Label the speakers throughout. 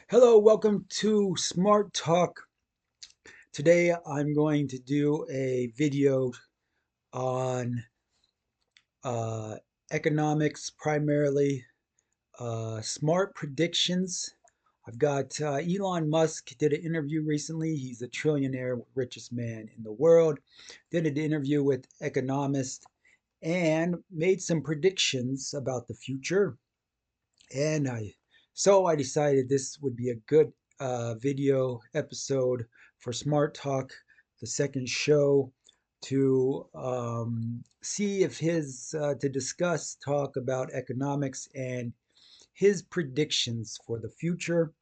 Speaker 1: Hello, welcome to Smart Talk. Today I'm going to do a video on uh, economics, primarily smart predictions. I've got Elon Musk did an interview recently. He's a trillionaire, richest man in the world. Did an interview with Economist and made some predictions about the future. And I decided this would be a good video episode for Smart Talk, the second show, to see if to discuss, talk about economics and his predictions for the future.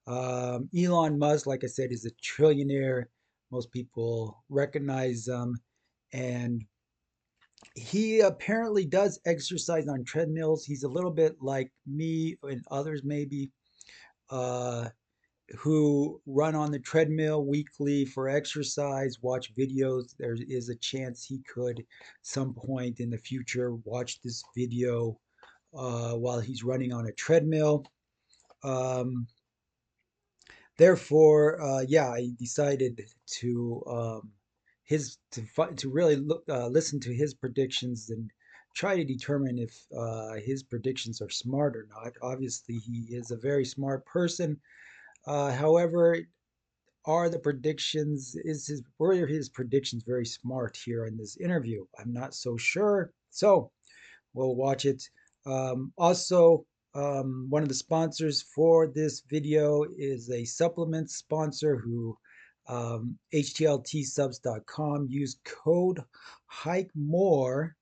Speaker 1: Elon Musk, like I said, is a trillionaire. Most people recognize him, and he apparently does exercise on treadmills. He's a little bit like me and others, maybe, uh, who run on the treadmill weekly for exercise, watch videos. There is a chance he could, some point in the future, watch this video while he's running on a treadmill. Um, Therefore, yeah, I decided to to really listen to his predictions and try to determine if his predictions are smart or not. Obviously, he is a very smart person. However, are the predictions is his were his predictions very smart here in this interview? I'm not so sure. So we'll watch it. Also, one of the sponsors for this video is a supplement sponsor who HTLTsubs.com. Use code Hike More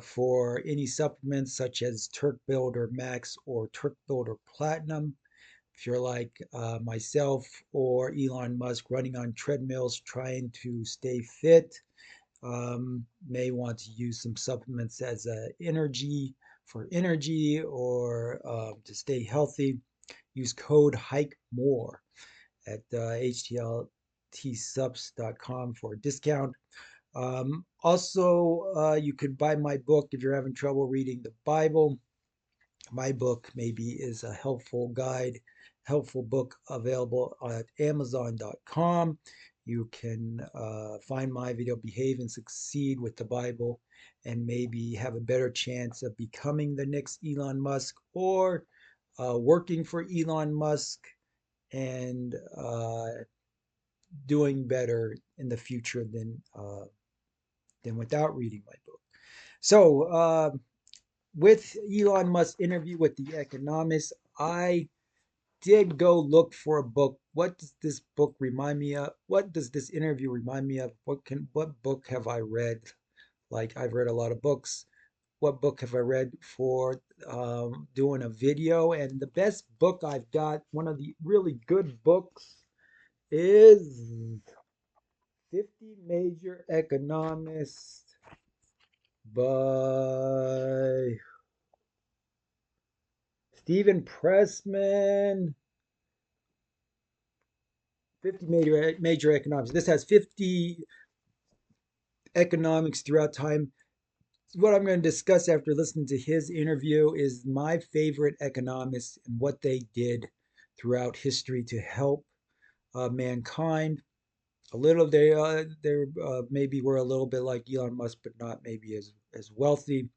Speaker 1: for any supplements such as Turk Builder Max or Turk Builder Platinum. If you're like myself or Elon Musk running on treadmills trying to stay fit, may want to use some supplements as energy or to stay healthy, use code Hike More at htltsubs.com for a discount. Also, you could buy my book if you're having trouble reading the Bible. My book maybe is a helpful book available at Amazon.com. You can find my video, Behave and Succeed with the Bible, and maybe have a better chance of becoming the next Elon Musk or working for Elon Musk and doing better in the future than without reading my book. So, with Elon Musk's interview with The Economist, I did go look for a book. What does this book remind me of? What does this interview remind me of? What book have I read? Like I've read a lot of books. What book have I read for doing a video? And the best book I've got, one of the really good books, is 50 Major Economists by Stephen Pressman. 50 major economics. This has 50 economics throughout time. What I'm going to discuss after listening to his interview is my favorite economists and what they did throughout history to help mankind. A little they maybe were a little bit like Elon Musk, but not maybe as wealthy.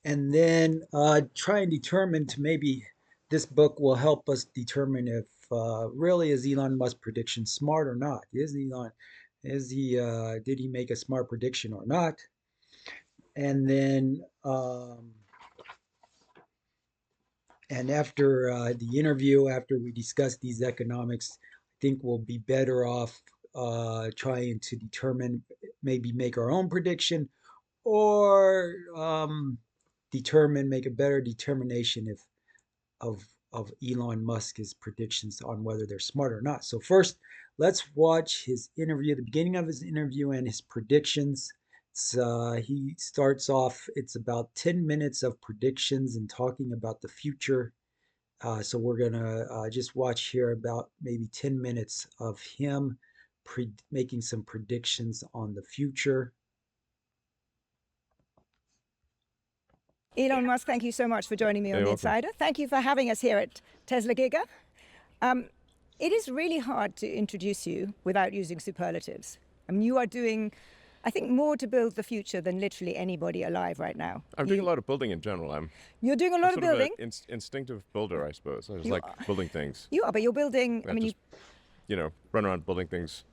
Speaker 1: And then try and determine to maybe this book will help us determine if really is Elon Musk's prediction smart or not. Is he did he make a smart prediction or not? And then and after the interview, after we discuss these economics, I think we'll be better off trying to determine, maybe make our own prediction, or make a better determination if of Elon Musk's predictions on whether they're smart or not. So first, let's watch his interview, the beginning of his interview and his predictions. He starts off, it's about 10 minutes of predictions and talking about the future. So we're going to just watch here about maybe 10 minutes of him making some predictions on the future.
Speaker 2: Elon Musk, thank you so much for joining me on The Insider. Thank you for having us here at Tesla Giga. It is really hard to introduce you without using superlatives. I mean, you are doing, I think, more to build the future than literally anybody alive right now.
Speaker 3: I'm doing a lot of building in general.
Speaker 2: You're doing a lot of building?
Speaker 3: I'm sort of an instinctive builder, I suppose. I just like building things.
Speaker 2: You are, but you're building, I mean,
Speaker 3: run around building things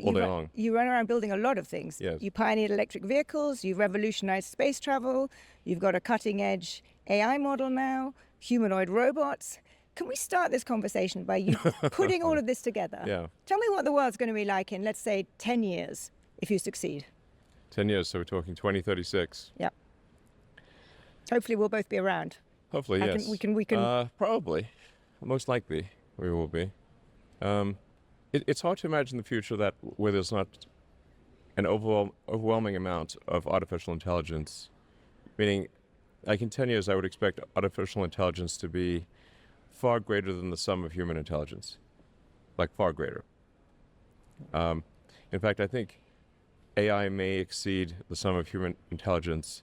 Speaker 3: all day long.
Speaker 2: You run around building a lot of things.
Speaker 3: Yes.
Speaker 2: You pioneered electric vehicles, you've revolutionized space travel, you've got a cutting-edge AI model now, humanoid robots. Can we start this conversation by you putting all of this together?
Speaker 3: Yeah.
Speaker 2: Tell me what the world's going to be like in, let's say, 10 years, if you succeed.
Speaker 3: 10 years, so we're talking 2036.
Speaker 2: Yeah. Hopefully we'll both be around.
Speaker 3: Hopefully, yes.
Speaker 2: We can.
Speaker 3: Probably. Most likely, we will be. It's hard to imagine the future where there's not an overwhelming amount of artificial intelligence. Meaning, like in 10 years, I would expect artificial intelligence to be far greater than the sum of human intelligence. Like, far greater. In fact, I think AI may exceed the sum of human intelligence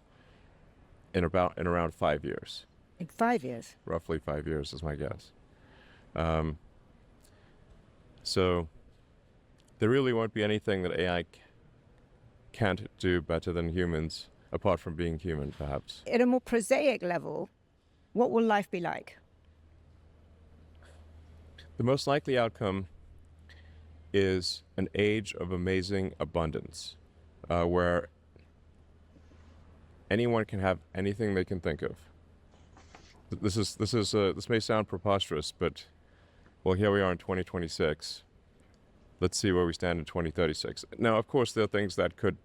Speaker 3: in around 5 years.
Speaker 2: In 5 years?
Speaker 3: Roughly 5 years is my guess. So there really won't be anything that AI can't do better than humans, apart from being human, perhaps.
Speaker 2: At a more prosaic level, what will life be like?
Speaker 3: The most likely outcome is an age of amazing abundance, where anyone can have anything they can think of. This may sound preposterous, but well, here we are in 2026. Let's see where we stand in 2036. Now, of course, there are things that could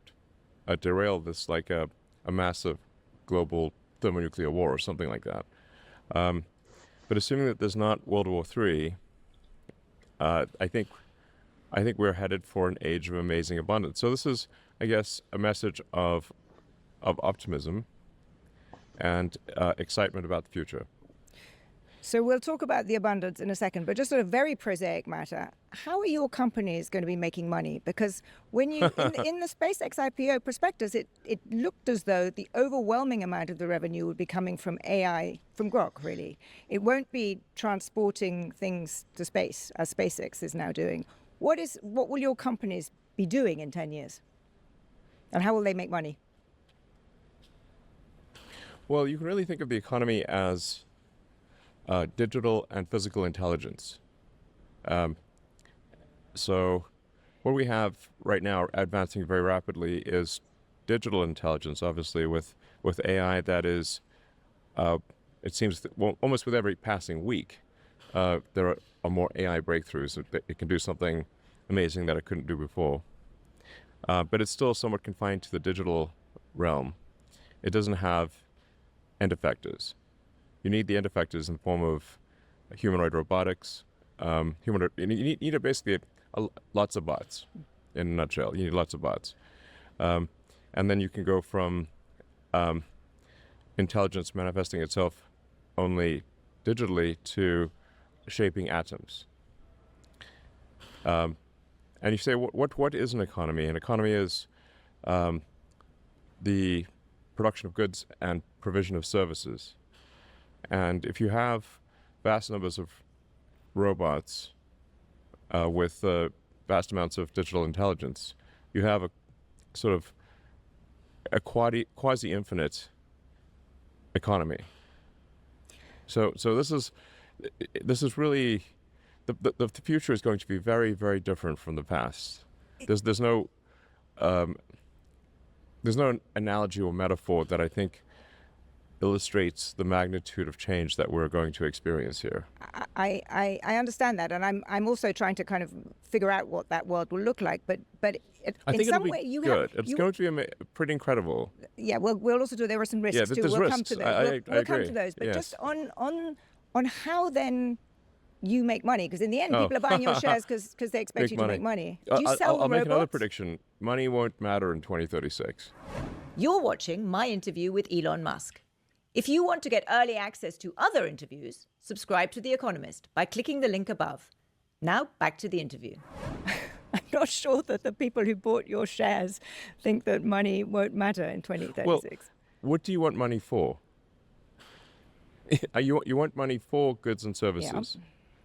Speaker 3: derail this, like a massive global thermonuclear war or something like that. But assuming that there's not World War III, I think we're headed for an age of amazing abundance. So this is, I guess, a message of optimism and excitement about the future.
Speaker 2: So we'll talk about the abundance in a second, but just on a very prosaic matter, how are your companies going to be making money? Because when you, in the SpaceX IPO prospectus, it looked as though the overwhelming amount of the revenue would be coming from AI, from Grok, really. It won't be transporting things to space, as SpaceX is now doing. What will your companies be doing in 10 years? And how will they make money?
Speaker 3: Well, you can really think of the economy as digital and physical intelligence. So what we have right now advancing very rapidly is digital intelligence, obviously, with AI that is, it seems, almost with every passing week, there are more AI breakthroughs. It can do something amazing that it couldn't do before. But it's still somewhat confined to the digital realm. It doesn't have end effectors. You need the end effectors in the form of humanoid robotics. You need basically lots of bots, in a nutshell. You need lots of bots. And then you can go from intelligence manifesting itself only digitally to shaping atoms. And you say, what is an economy? An economy is the production of goods and provision of services. And if you have vast numbers of robots with vast amounts of digital intelligence, you have a sort of a quasi-infinite economy. So this is really the future is going to be very, very different from the past. There's no analogy or metaphor that I think illustrates the magnitude of change that we're going to experience here.
Speaker 2: I understand that, and I'm also trying to kind of figure out what that world will look like. But
Speaker 3: I think
Speaker 2: in some
Speaker 3: it'll
Speaker 2: way
Speaker 3: be
Speaker 2: you
Speaker 3: good.
Speaker 2: have,
Speaker 3: it's going to be pretty incredible.
Speaker 2: Yeah, we'll also do. There are some risks too.
Speaker 3: There's
Speaker 2: We'll
Speaker 3: risks.
Speaker 2: come to those. We'll come
Speaker 3: agree.
Speaker 2: to those. But
Speaker 3: Yes.
Speaker 2: just on how then you make money, because in the end people are buying your shares because they expect you to make money. Do you sell
Speaker 3: I'll make another
Speaker 2: robots?
Speaker 3: prediction. Money won't matter in 2036.
Speaker 4: You're watching my interview with Elon Musk. If you want to get early access to other interviews, subscribe to The Economist by clicking the link above. Now, back to the interview.
Speaker 2: I'm not sure that the people who bought your shares think that money won't matter in 2036.
Speaker 3: Well, what do you want money for? you want money for goods and services,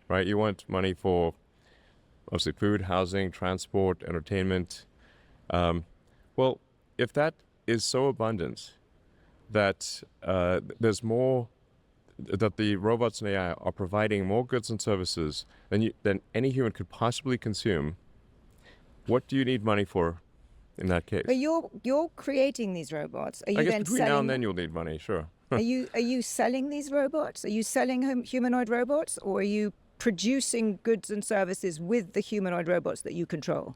Speaker 3: right? You want money for obviously food, housing, transport, entertainment. Well, if that is so abundant that there's more, that the robots and AI are providing more goods and services than any human could possibly consume, what do you need money for in that case?
Speaker 2: But you're creating these robots. Are you
Speaker 3: I guess
Speaker 2: then
Speaker 3: between
Speaker 2: selling
Speaker 3: now and then you'll need money, sure.
Speaker 2: Are you selling these robots? Are you selling humanoid robots, or are you producing goods and services with the humanoid robots that you control?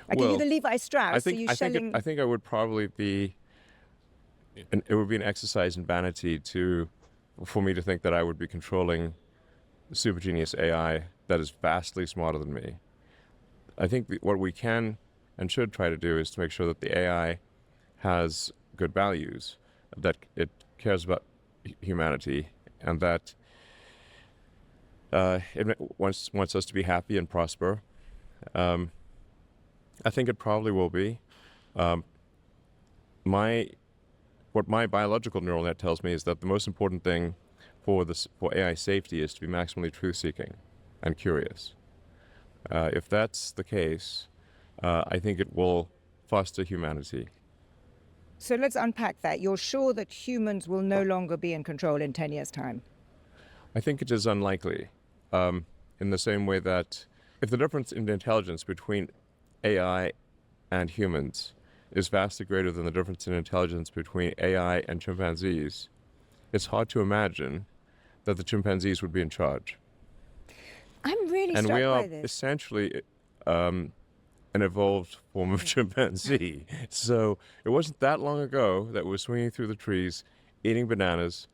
Speaker 2: Like, are you the Levi Strauss?
Speaker 3: I think I would probably be. It would be an exercise in vanity for me to think that I would be controlling super genius AI that is vastly smarter than me. I think what we can and should try to do is to make sure that the AI has good values, that it cares about humanity, and that it wants us to be happy and prosper. I think it probably will be. What my biological neural net tells me is that the most important thing for AI safety is to be maximally truth-seeking and curious. If that's the case, I think it will foster humanity.
Speaker 2: So let's unpack that. You're sure that humans will no longer be in control in 10 years' time?
Speaker 3: I think it is unlikely, in the same way that if the difference in intelligence between AI and humans is vastly greater than the difference in intelligence between AI and chimpanzees, it's hard to imagine that the chimpanzees would be in charge.
Speaker 2: I'm really
Speaker 3: And
Speaker 2: struck
Speaker 3: we
Speaker 2: by
Speaker 3: are
Speaker 2: this.
Speaker 3: essentially an evolved form of chimpanzee. So it wasn't that long ago that we were swinging through the trees, eating bananas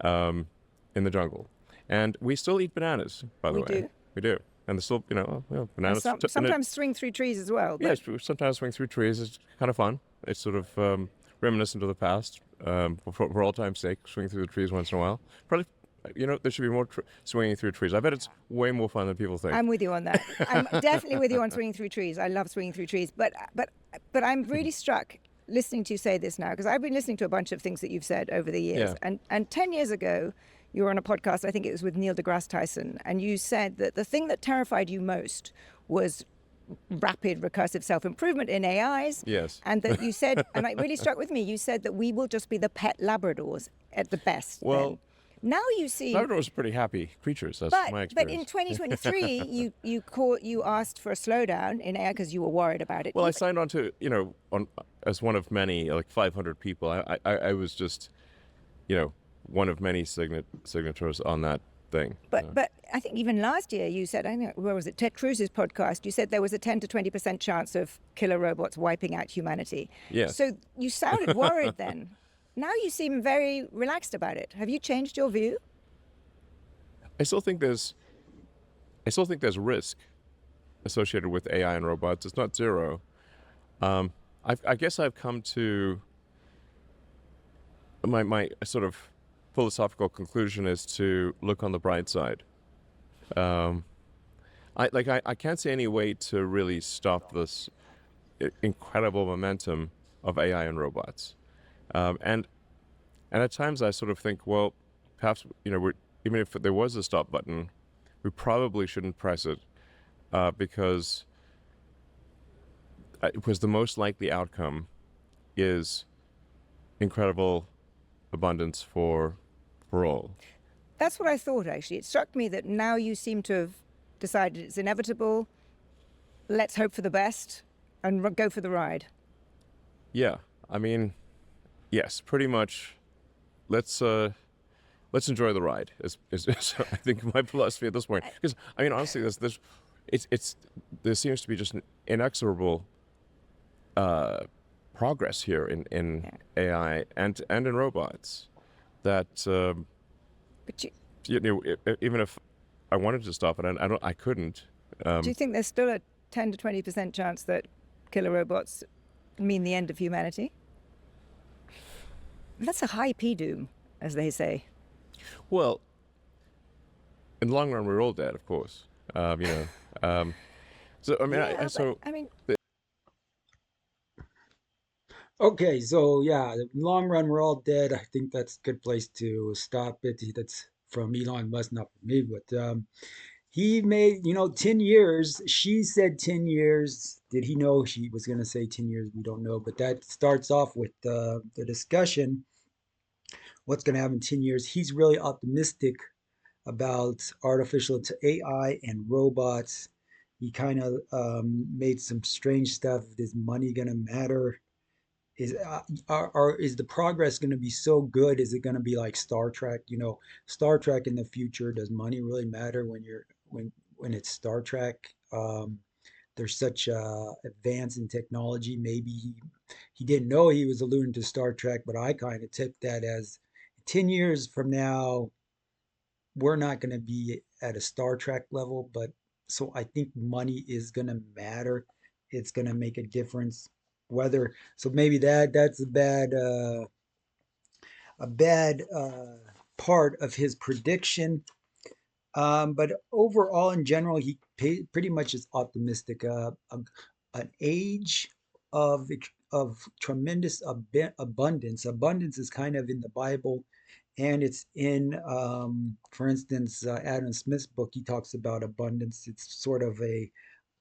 Speaker 3: in the jungle. And we still eat bananas, by the
Speaker 2: We
Speaker 3: way.
Speaker 2: do.
Speaker 3: We do. And there's still, bananas.
Speaker 2: Sometimes swing through trees as well.
Speaker 3: Yeah, sometimes swing through trees. It's kind of fun. It's sort of reminiscent of the past. For all time's sake, swing through the trees once in a while. Probably, there should be more swinging through trees. I bet it's way more fun than people think.
Speaker 2: I'm with you on that. I'm definitely with you on swinging through trees. I love swinging through trees. But I'm really struck listening to you say this now, because I've been listening to a bunch of things that you've said over the years.
Speaker 3: Yeah.
Speaker 2: And 10 years ago, you were on a podcast, I think it was with Neil deGrasse Tyson, and you said that the thing that terrified you most was rapid recursive self-improvement in AIs.
Speaker 3: Yes.
Speaker 2: And that you said, and it really struck with me, you said that we will just be the pet Labradors at the best.
Speaker 3: Well,
Speaker 2: then. Now you see,
Speaker 3: Labradors are pretty happy creatures. That's my experience.
Speaker 2: but in 2023, you asked for a slowdown in AI because you were worried about it.
Speaker 3: Well, I signed on to, as one of many, like 500 people. I was just, one of many signatories on that thing.
Speaker 2: But I think even last year you said, I know, where was it, Ted Cruz's podcast, you said there was a 10 to 20% chance of killer robots wiping out humanity.
Speaker 3: Yes.
Speaker 2: So you sounded worried then. Now you seem very relaxed about it. Have you changed your view?
Speaker 3: I still think there's risk associated with AI and robots. It's not zero. I guess I've come to my sort of philosophical conclusion is to look on the bright side. I can't see any way to really stop this incredible momentum of AI and robots. And at times I sort of think, well, perhaps, even if there was a stop button, we probably shouldn't press it because the most likely outcome is incredible abundance for all.
Speaker 2: That's what I thought, actually. It struck me that now you seem to have decided it's inevitable. Let's hope for the best and go for the ride.
Speaker 3: Yeah, I mean, yes, pretty much. Let's enjoy the ride. Is I think my philosophy at this point. Because honestly, there seems to be just an inexorable progress here in AI and in robots. That
Speaker 2: But
Speaker 3: even if I wanted to stop it, I couldn't.
Speaker 2: do you think there's still a 10 to 20% chance that killer robots mean the end of humanity? That's a high P-doom, as they say.
Speaker 3: Well, in the long run, we're all dead, of course. So I mean,
Speaker 2: Yeah,
Speaker 3: so
Speaker 2: but, I mean,
Speaker 1: Okay, so yeah, the long run, we're all dead. I think that's a good place to stop it. That's from Elon Musk, not from me, but he made, 10 years. She said 10 years. Did he know she was going to say 10 years? We don't know, but that starts off with the discussion. What's going to happen in 10 years? He's really optimistic about artificial AI and robots. He kind of made some strange stuff. Is money going to matter? Is the progress going to be so good? Is it going to be like Star Trek? Star Trek in the future. Does money really matter when it's Star Trek? There's such advance in technology. Maybe he didn't know he was alluding to Star Trek, but I kind of took that as 10 years from now we're not going to be at a Star Trek level, but so I think money is going to matter. It's going to make a difference. Whether so, maybe that's a bad part of his prediction. But overall, in general, pretty much is optimistic. An age of of tremendous abundance. Abundance is kind of in the Bible, and it's in, for instance, Adam Smith's book. He talks about abundance. It's sort of a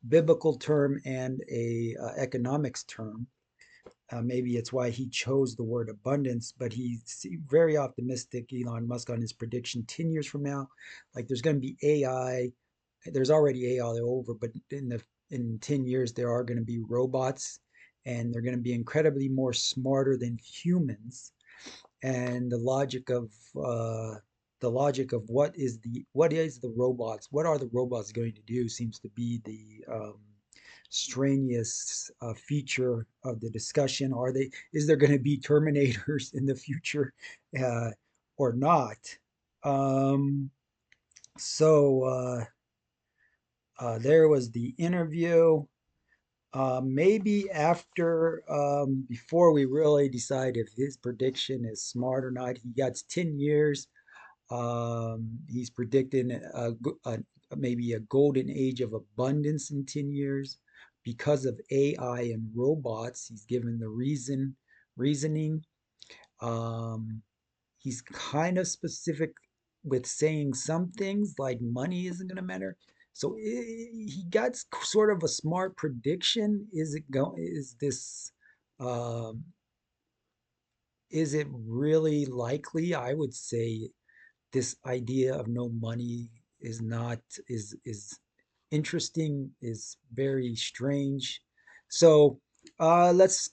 Speaker 1: biblical term and a economics term. Maybe it's why he chose the word abundance, but he's very optimistic, Elon Musk, on his prediction 10 years from now. Like there's going to be AI. There's already AI all over, but in 10 years, there are going to be robots and they're going to be incredibly more smarter than humans. And the logic of what is the robots, what are the robots going to do seems to be the strenuous feature of the discussion. Is there going to be Terminators in the future uh, or not? Um, so there was the interview. Maybe before we really decide if his prediction is smart or not, he got 10 years. He's predicting maybe a golden age of abundance in 10 years because of AI and robots. He's given the reasoning. Um, he's kind of specific with saying some things like money isn't going to matter. So he got sort of a smart prediction. Um, is it really likely? I would say this idea of no money is not is interesting, is very strange. So let's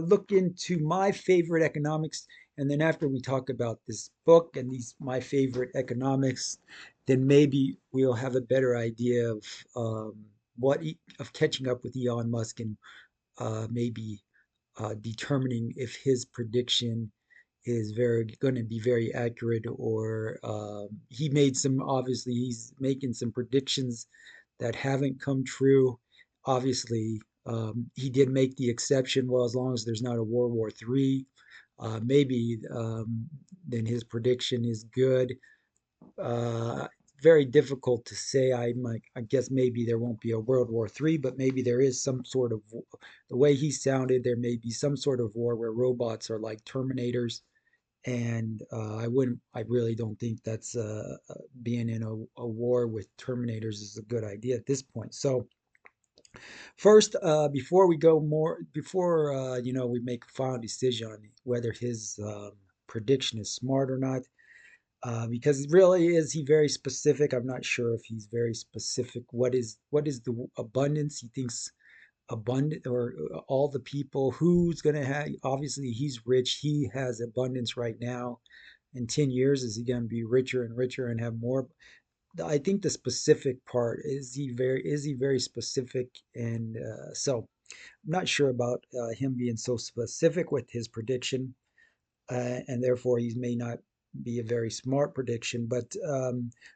Speaker 1: look into my favorite economics, and then after we talk about this book and these my favorite economics, then maybe we'll have a better idea of of catching up with Elon Musk and maybe determining if his prediction is very going to be very accurate or obviously he's making some predictions that haven't come true. Obviously, he did make the exception. Well, as long as there's not a World War III, maybe then his prediction is good. uh, Very difficult to say. I guess maybe there won't be a World War III, but maybe there is some sort of, the way he sounded, there may be some sort of war where robots are like Terminators. And I really don't think that's being in a war with Terminators is a good idea at this point. So first, before we make a final decision on whether his prediction is smart or not, because really is he very specific? I'm not sure if he's very specific. What is the abundance? He thinks abundant, or all the people who's going to have. Obviously, he's rich. He has abundance right now. In 10 years, is he going to be richer and richer and have more? I think the specific part is he very specific, and so I'm not sure about him being so specific with his prediction, and therefore he may not be a very smart prediction. But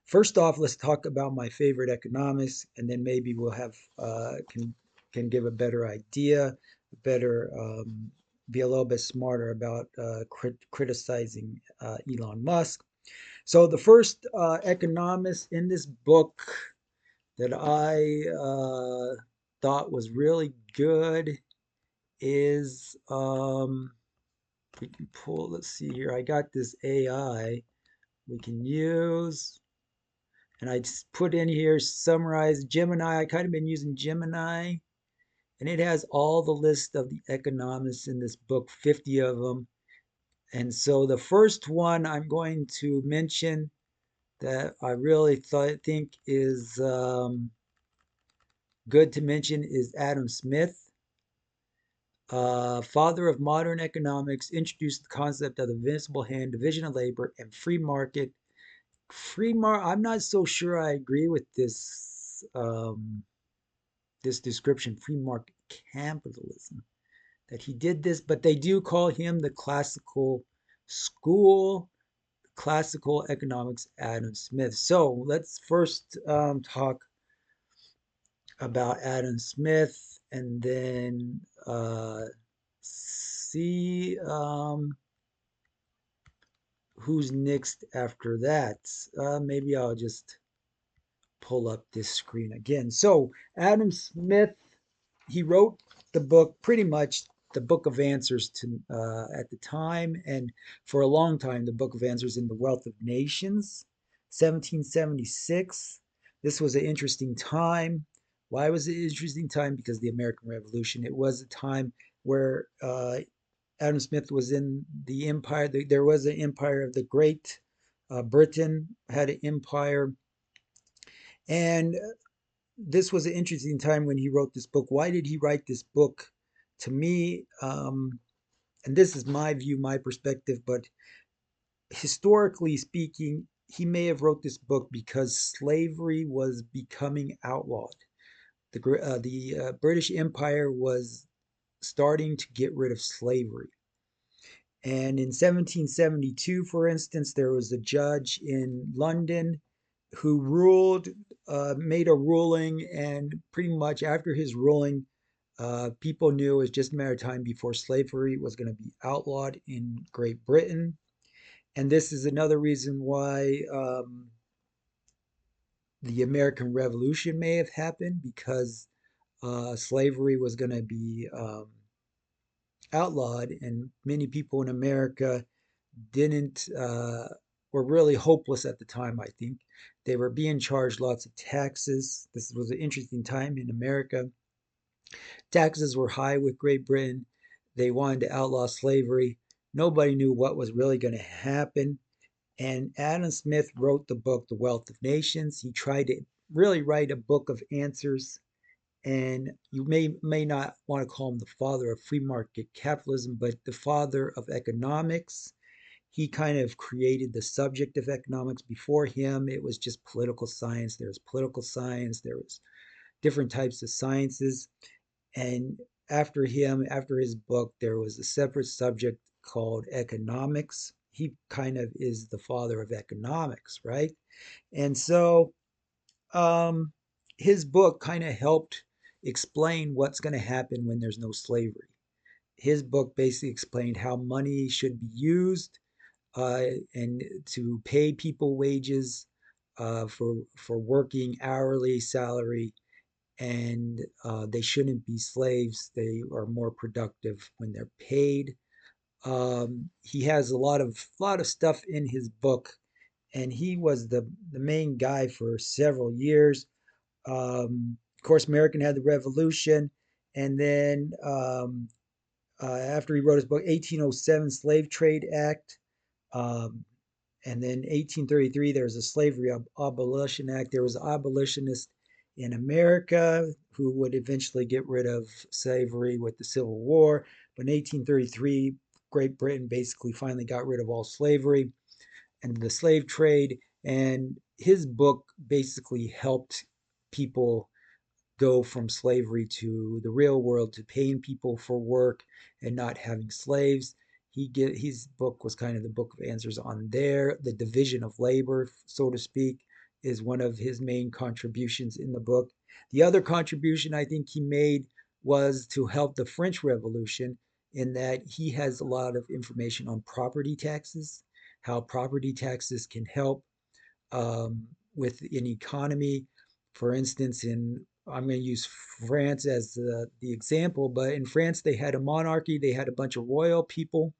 Speaker 1: first off, let's talk about my favorite economics, and then maybe we'll have can give a better idea, better be a little bit smarter about criticizing Elon Musk. So the first economist in this book that I thought was really good is we can pull, let's see here. I got this AI we can use, and I just put in here summarize Gemini. I kind of been using Gemini, and it has all the list of the economists in this book, 50 of them. And so the first one I'm going to mention that I really think is good to mention is Adam Smith. Father of modern economics, introduced the concept of the invisible hand, division of labor, and free market. I'm not so sure I agree with this description, free market capitalism, that he did this, but they do call him the classical school, classical economics, Adam Smith. So let's first talk about Adam Smith, and then see who's next after that. Maybe I'll just pull up this screen again. So Adam Smith, he wrote the book, pretty much the book of answers to at the time, and for a long time the book of answers in the Wealth of Nations, 1776. This was an interesting time. Why was it an interesting time? Because the American Revolution. It was a time where Adam Smith was in the empire. There was an empire of the Great Britain had an empire, and this was an interesting time when he wrote this book. Why did he write this book? To me, and this is my view, my perspective, but historically speaking, he may have wrote this book because slavery was becoming outlawed. The British Empire was starting to get rid of slavery. And in 1772, for instance, there was a judge in London who made a ruling, and pretty much after his ruling, people knew it was just a matter of time before slavery was going to be outlawed in Great Britain. And this is another reason why the American Revolution may have happened, because slavery was going to be outlawed, and many people in America didn't were really hopeless at the time. I think they were being charged lots of taxes. This was an interesting time in America. Taxes were high with Great Britain. They wanted to outlaw slavery. Nobody knew what was really going to happen. And Adam Smith wrote the book, The Wealth of Nations. He tried to really write a book of answers. And you may not want to call him the father of free market capitalism, but the father of economics. He kind of created the subject of economics. Before him, it was just political science. There was political science, there was different types of sciences. And after him, after his book, there was a separate subject called economics. He kind of is the father of economics, right? And so um, his book kind of helped explain what's going to happen when there's no slavery. His book basically explained how money should be used, uh, and to pay people wages for working hourly salary, and they shouldn't be slaves. They are more productive when they're paid. He has a lot of stuff in his book, and he was the main guy for several years. Of course, American had the Revolution, and then after he wrote his book, 1807 Slave Trade Act. Um, and then 1833, there was a Slavery Abolition Act. There was abolitionists in America who would eventually get rid of slavery with the Civil War. But in 1833, Great Britain basically finally got rid of all slavery and the slave trade. And his book basically helped people go from slavery to the real world, to paying people for work and not having slaves. His book was kind of the book of answers on there. The division of labor, so to speak, is one of his main contributions in the book. The other contribution I think he made was to help the French Revolution, in that he has a lot of information on property taxes, how property taxes can help with an economy. For instance, in I'm going to use France as the example, but in France they had a monarchy, they had a bunch of royal people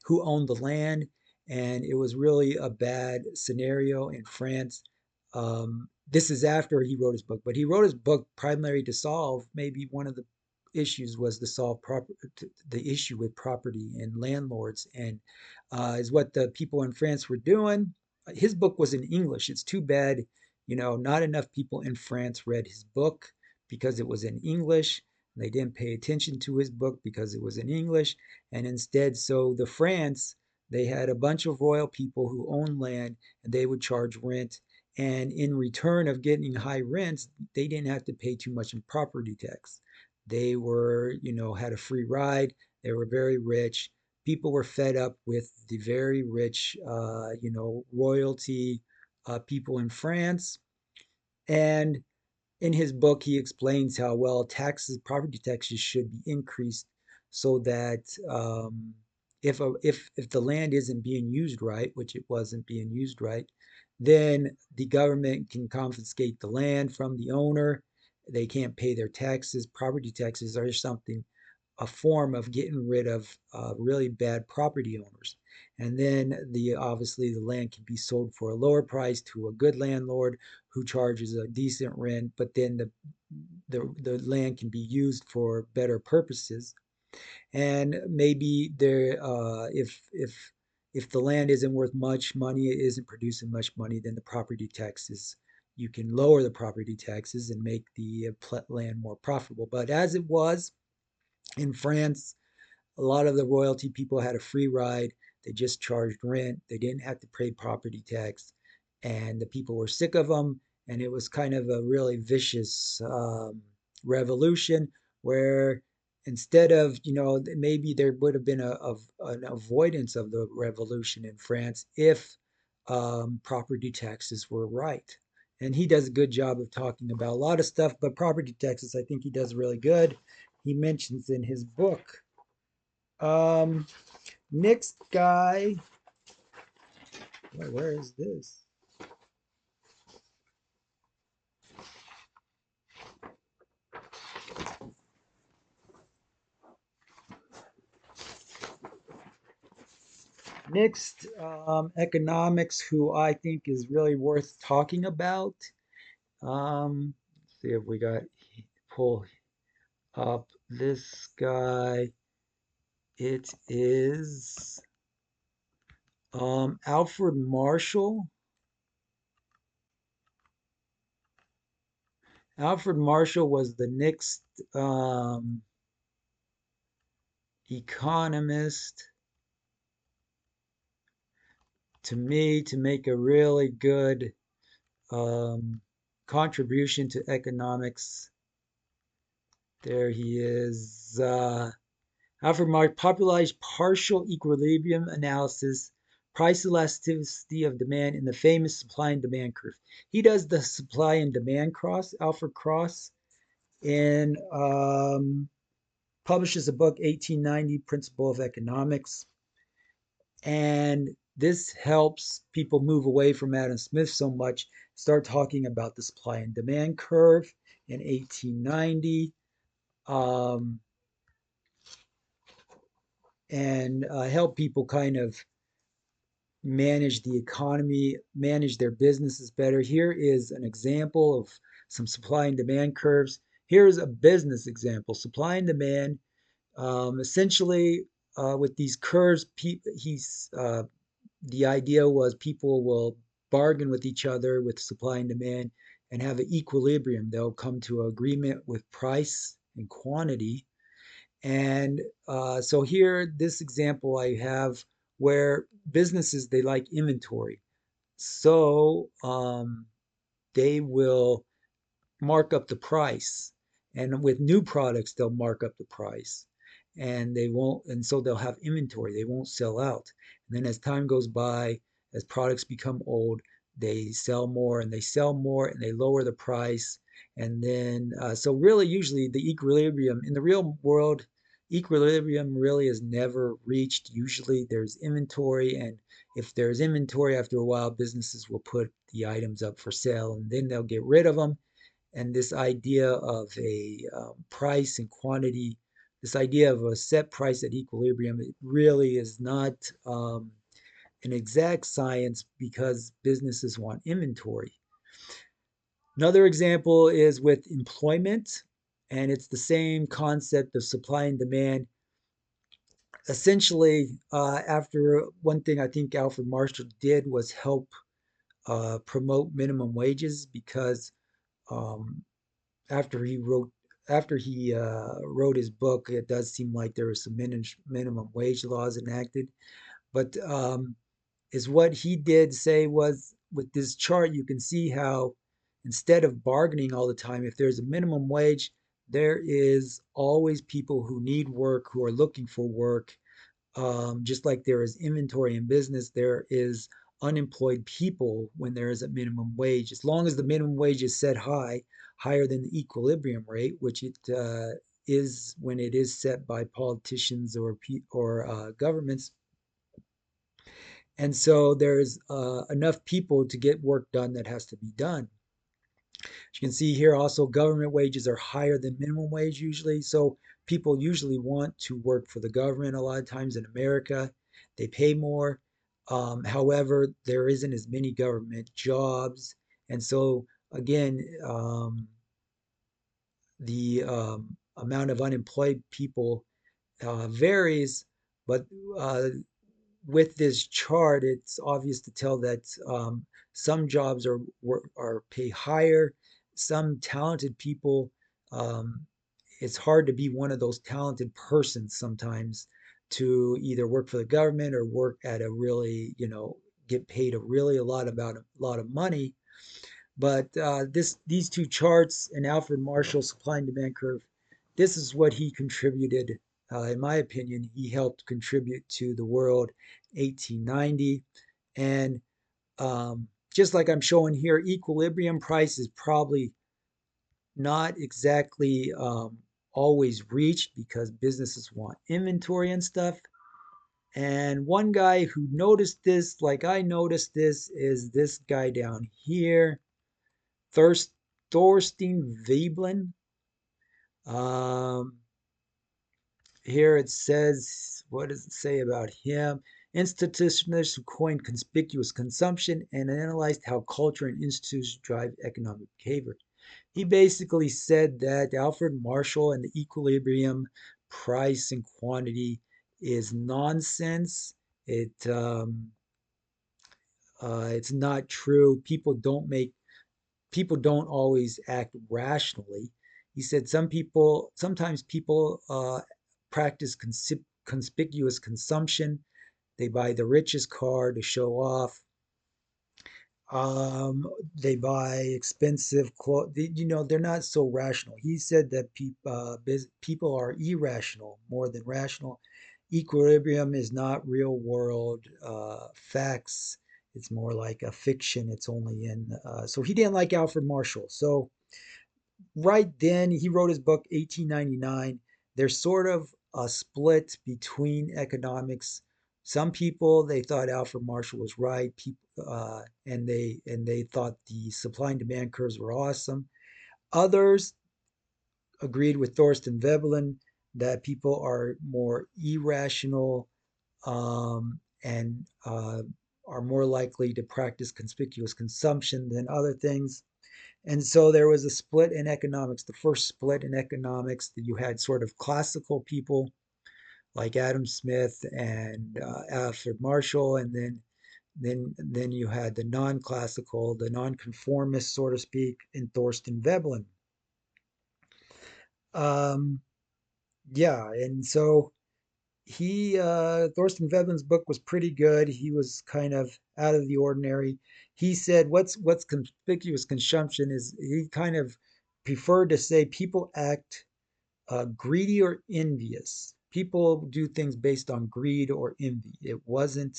Speaker 1: who owned the land, and it was really a bad scenario in France. This is after he wrote his book, but he wrote his book primarily to solve maybe one of the issues was to solve the issue with property and landlords, and is what the people in France were doing. His book was in English. It's too bad, not enough people in France read his book because it was in English. They didn't pay attention to his book because it was in English. And instead, so the France, they had a bunch of royal people who owned land and they would charge rent. And in return of getting high rents, they didn't have to pay too much in property tax. They were, had a free ride. They were very rich. People were fed up with the very rich, royalty people in France. And in his book, he explains how well property taxes should be increased so that if the land isn't being used right, which it wasn't being used right, then the government can confiscate the land from the owner. They can't pay their taxes. Property taxes are something a form of getting rid of really bad property owners. And then obviously the land can be sold for a lower price to a good landlord who charges a decent rent, but then the land can be used for better purposes. And maybe if the land isn't worth much money, it isn't producing much money, then the property taxes you can lower the property taxes and make the land more profitable. But as it was in France, a lot of the royalty people had a free ride. They just charged rent. They didn't have to pay property tax. And the people were sick of them. And it was kind of a really vicious revolution where instead of, maybe there would have been an avoidance of the revolution in France if property taxes were right. And he does a good job of talking about a lot of stuff, but property taxes, I think he does really good. He mentions in his book. Um, Next guy, where is this? Next, economics, who I think is really worth talking about. Let's see if we got pull up this guy. It is Alfred Marshall. Alfred Marshall was the next um, economist to me to make a really good um, contribution to economics. There he is. Alfred Mark popularized partial equilibrium analysis, price elasticity of demand in the famous supply and demand curve. He does the supply and demand cross, Alfred Cross, and publishes a book, 1890, Principle of Economics. And this helps people move away from Adam Smith so much, start talking about the supply and demand curve in 1890, um, and help people kind of manage the economy, manage their businesses better. Here is an example of some supply and demand curves. Here's a business example, supply and demand. Essentially, with these curves, the idea was people will bargain with each other with supply and demand and have an equilibrium. They'll come to an agreement with price and quantity. And so here, this example I have where businesses, they like inventory. So they will mark up the price. And with new products, they'll mark up the price. And they won't, and so they'll have inventory. They won't sell out. And then as time goes by, as products become old, they sell more and they sell more and they lower the price. And then, so really, usually the equilibrium in the real world, equilibrium really is never reached. Usually there's inventory, and if there's inventory after a while, businesses will put the items up for sale and then they'll get rid of them and this idea of a price and quantity, this idea of a set price at equilibrium, it really is not an exact science because businesses want inventory. Another example is with employment, and it's the same concept of supply and demand. Essentially, after one thing I think Alfred Marshall did was help promote minimum wages because um, after he wrote wrote his book, it does seem like there were some minimum wage laws enacted. But is what he did say was with this chart, you can see how instead of bargaining all the time, if there's a minimum wage, there is always people who need work, who are looking for work. Just like there is inventory in business, there is unemployed people when there is a minimum wage. As long as the minimum wage is set high, higher than the equilibrium rate, which it is when it is set by politicians or governments, and so there's enough people to get work done that has to be done. As you can see here, also government wages are higher than minimum wage usually. So people usually want to work for the government a lot of times in America. They pay more. However, there isn't as many government jobs. And so, again, the amount of unemployed people varies, but uh, with this chart, it's obvious to tell that some jobs are pay higher. Some talented people, um, it's hard to be one of those talented persons sometimes to either work for the government or work at a really, get paid a lot of money. But these two charts and Alfred Marshall's supply and demand curve, this is what he contributed. In my opinion, he helped contribute to the world 1890. And just like I'm showing here, equilibrium price is probably not exactly always reached because businesses want inventory and stuff. And one guy who noticed this, like I noticed this, is this guy down here, Thorstein Veblen. Um, Here it says, what does it say about him? Institutionalists who coined conspicuous consumption and analyzed how culture and institutions drive economic behavior. He basically said that Alfred Marshall and the equilibrium price and quantity is nonsense. It's not true. People don't always act rationally. He said sometimes people practice conspicuous consumption. They buy the richest car to show off. Um, they buy expensive clothes. They're not so rational. He said that people are irrational more than rational. Equilibrium is not real world facts. It's more like a fiction. It's only in. So he didn't like Alfred Marshall. So right then he wrote his book 1899. There's sort of a split between economics. Some people they thought Alfred Marshall was right, and they thought the supply and demand curves were awesome. Others agreed with Thorsten Veblen that people are more irrational and are more likely to practice conspicuous consumption than other things. And so there was a split in economics. The first split in economics that you had sort of classical people like Adam Smith and Alfred Marshall, and then you had the non-classical, the non-conformist, so to speak, in Thorsten Veblen. Um, yeah, and so Thorsten Veblen's book was pretty good. He was kind of out of the ordinary. He said what's conspicuous consumption is he kind of preferred to say people act greedy or envious. People do things based on greed or envy. It wasn't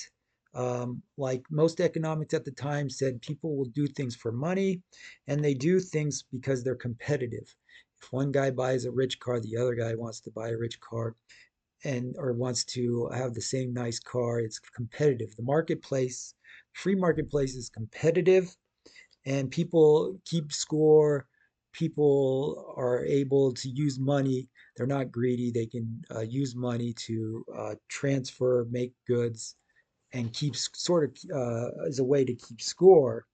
Speaker 1: like most economics at the time said people will do things for money and they do things because they're competitive. If one guy buys a rich car, the other guy wants to buy a rich car and or wants to have the same nice car. It's competitive. The marketplace, free marketplace is competitive, and people keep score. people are able to use money. They're not greedy. They can use money to transfer, make goods, and keep sort of as a way to keep score.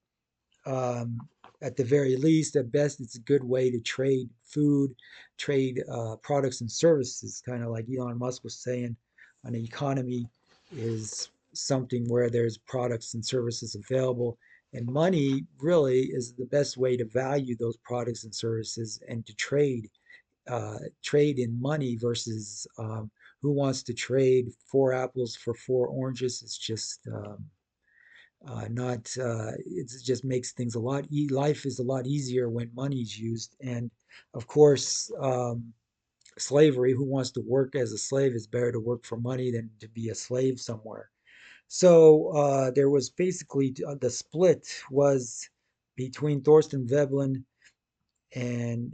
Speaker 1: Um, at the very least, at best, it's a good way to trade food, trade products and services, kind of like Elon Musk was saying. An economy is something where there's products and services available, and money really is the best way to value those products and services and to trade in money versus who wants to trade four apples for four oranges. It's just not it just makes things a lot life is a lot easier when money's used. And of course, slavery, who wants to work as a slave? Is better to work for money than to be a slave somewhere. So there was basically the split was between Thorsten Veblen and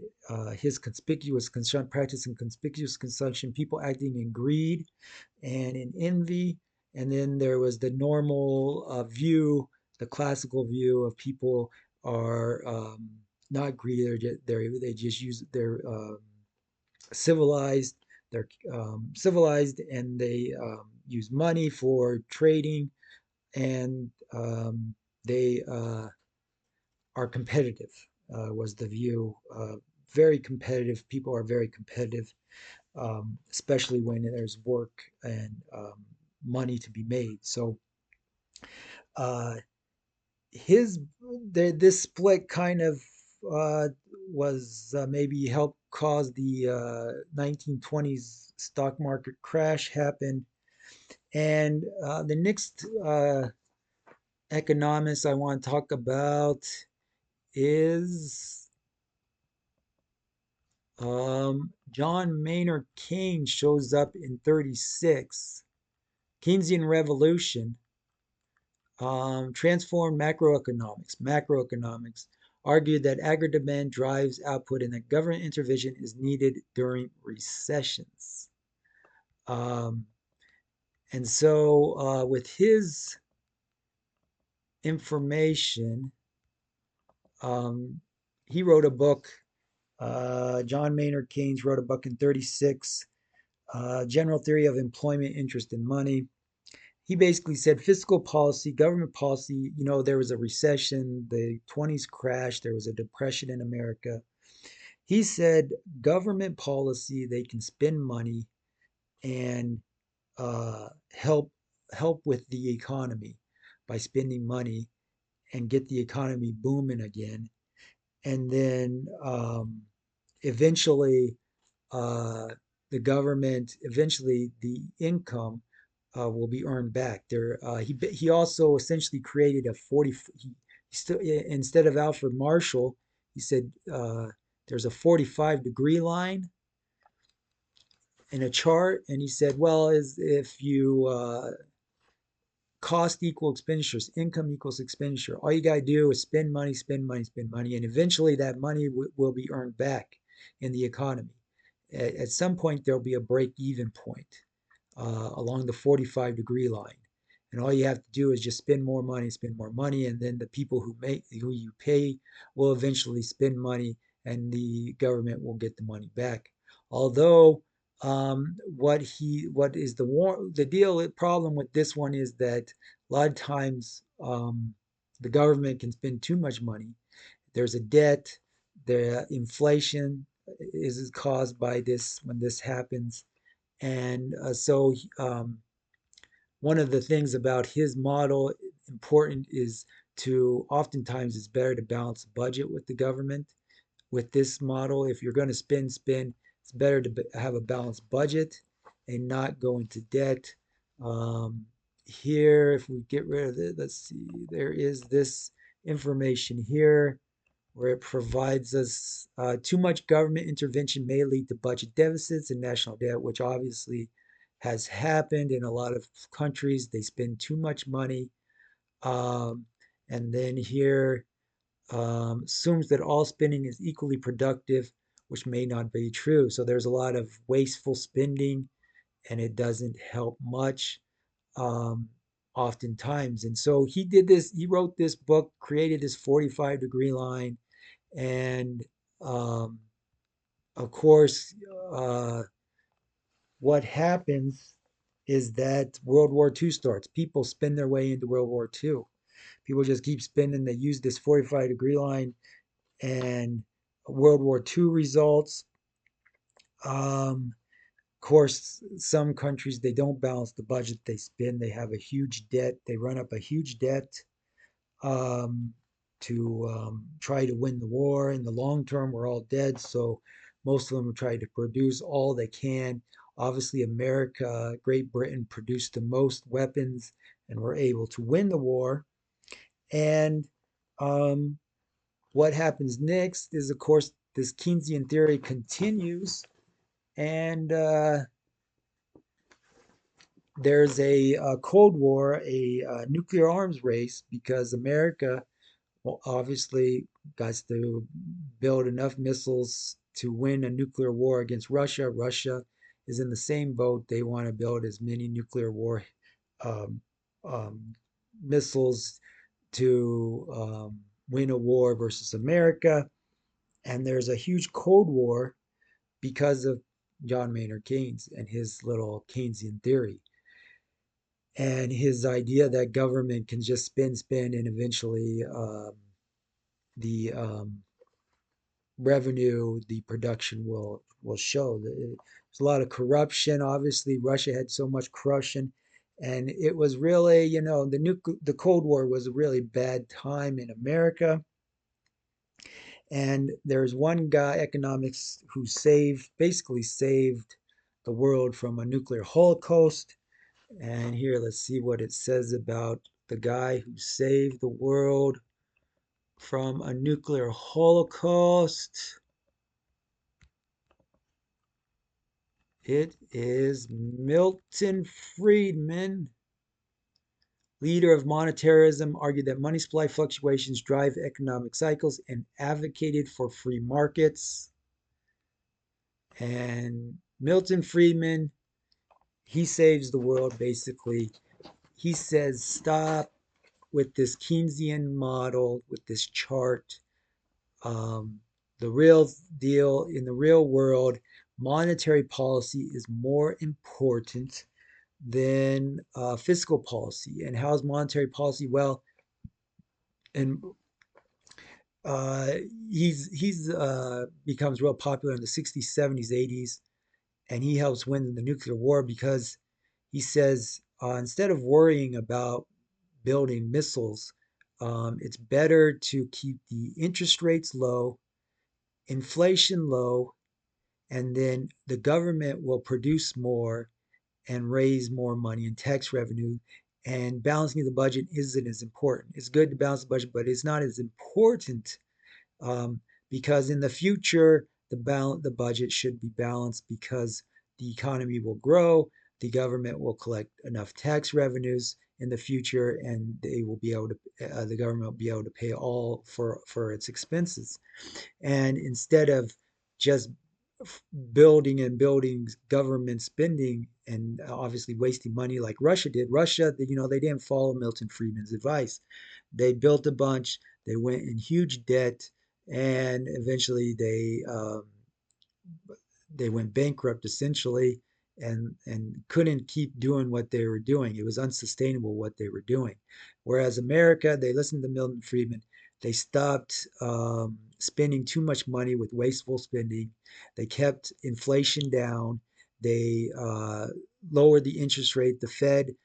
Speaker 1: his conspicuous consumption, practicing conspicuous consumption, people acting in greed and in envy. And then there was the normal view, the classical view of people are not greedy. They just use they're civilized. They're civilized and they use money for trading, and they are competitive. Was the view very competitive? People are very competitive, especially when there's work and money to be made. So uh, his this split kind of uh, was maybe helped cause the 1920s stock market crash happen. And the next economist I want to talk about is John Maynard Keynes. Shows up in 36. Keynesian Revolution transformed macroeconomics. Macroeconomics argued that aggregate demand drives output and that government intervention is needed during recessions. Um, and so, with his information, um, he wrote a book. John Maynard Keynes wrote a book in 36, General Theory of Employment, Interest, and Money. He basically said fiscal policy, government policy, there was a recession, the 20s crashed, there was a depression in America. He said government policy, they can spend money and uh, help help with the economy by spending money and get the economy booming again. And then eventually uh, eventually the income will be earned back. He also essentially created a 40. He still instead of Alfred Marshall, he said there's a 45-degree line in a chart, and he said, well, is if you cost equal expenditures, income equals expenditure. All you got to do is spend money, spend money, spend money, and eventually that money will be earned back in the economy. At some point, there'll be a break-even point along the 45-degree line. And all you have to do is just spend more money, and then the people who you pay will eventually spend money, and the government will get the money back. Although what is the problem with this one is that a lot of times the government can spend too much money. There's a debt. The inflation is caused by this when this happens, and so one of the things about his model important is to oftentimes it's better to balance the budget with the government. With this model, if you're going to spend, it's better to have a balanced budget and not go into debt. Here, if we get rid of it, let's see, there is this information here where it provides us too much government intervention may lead to budget deficits and national debt, which obviously has happened in a lot of countries. They spend too much money. Um, and then here assumes that all spending is equally productive, which may not be true. So there's a lot of wasteful spending, and it doesn't help much um, oftentimes. And so he wrote this book, created this 45-degree line, and Um, of course, uh, what happens is that World War II starts. People spin their way into World War II. People just keep spinning. They use this 45-degree line, and World War II results. Of course, some countries they don't balance the budget they spend. They have a huge debt. They run up a huge debt um, to try to win the war. In the long term, we're all dead, so most of them try to produce all they can. Obviously, America, Great Britain produced the most weapons and were able to win the war. And um, what happens next is, of course, this Keynesian theory continues, and there's a Cold War, a nuclear arms race, because America, well, obviously got to build enough missiles to win a nuclear war against Russia. Russia is in the same boat. They want to build as many nuclear war um, um, missiles to win a war versus America. And there's a huge Cold War because of John Maynard Keynes and his little Keynesian theory and his idea that government can just spend, and eventually the revenue, the production will show. There's a lot of corruption. Obviously, Russia had so much corruption, and it was really, the Cold War was a really bad time in America. And there's one guy, economics, who basically saved the world from a nuclear holocaust. And here, let's see what it says about the guy who saved the world from a nuclear holocaust. It is Milton Friedman, leader of monetarism, argued that money supply fluctuations drive economic cycles and advocated for free markets. And Milton Friedman, he saves the world basically. He says, stop with this Keynesian model, with this chart. Um, the real deal in the real world, monetary policy is more important than fiscal policy. And how's monetary policy? Well, and uh, he's becomes real popular in the 60s, 70s, 80s, and he helps win the nuclear war because he says instead of worrying about building missiles, it's better to keep the interest rates low, inflation low, and then the government will produce more and raise more money in tax revenue. And balancing the budget isn't as important. It's good to balance the budget, but it's not as important um, because in the future, the budget should be balanced because the economy will grow, the government will collect enough tax revenues in the future, and the government will be able to pay all for its expenses. And instead of just building and building government spending and obviously wasting money like Russia did. Russia, they didn't follow Milton Friedman's advice. They built a bunch, they went in huge debt, and eventually they went bankrupt essentially and couldn't keep doing what they were doing. It was unsustainable what they were doing. Whereas America, they listened to Milton Friedman. They stopped spending too much money with wasteful spending. They kept inflation down. They lowered the interest rate. The Fed,